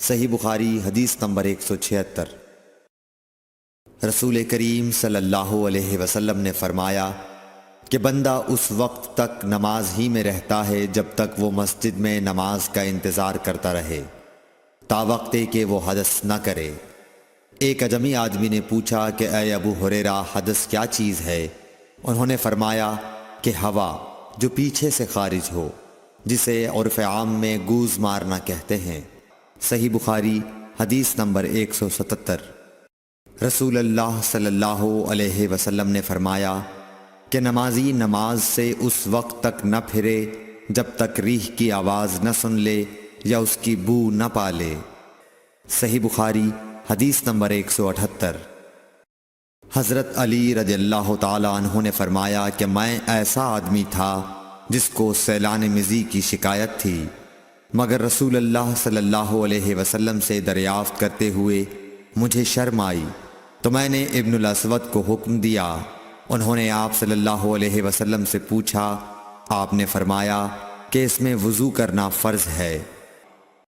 صحیح بخاری حدیث نمبر 176۔ رسول کریم صلی اللہ علیہ وسلم نے فرمایا کہ بندہ اس وقت تک نماز ہی میں رہتا ہے جب تک وہ مسجد میں نماز کا انتظار کرتا رہے تا وقت کہ وہ حدث نہ کرے۔ ایک اجمی آدمی نے پوچھا کہ اے ابو ہریرہ، حدث کیا چیز ہے؟ انہوں نے فرمایا کہ ہوا جو پیچھے سے خارج ہو، جسے عرف عام میں گوز مارنا کہتے ہیں۔ صحیح بخاری حدیث نمبر 177۔ رسول اللہ صلی اللہ علیہ وسلم نے فرمایا کہ نمازی نماز سے اس وقت تک نہ پھرے جب تک ریح کی آواز نہ سن لے یا اس کی بو نہ پا لے۔ صحیح بخاری حدیث نمبر 178۔ حضرت علی رضی اللہ تعالی عنہ نے فرمایا کہ میں ایسا آدمی تھا جس کو سیلان مزی کی شکایت تھی، مگر رسول اللہ صلی اللہ علیہ وسلم سے دریافت کرتے ہوئے مجھے شرم آئی تو میں نے ابن الاسود کو حکم دیا۔ انہوں نے آپ صلی اللہ علیہ وسلم سے پوچھا، آپ نے فرمایا کہ اس میں وضو کرنا فرض ہے۔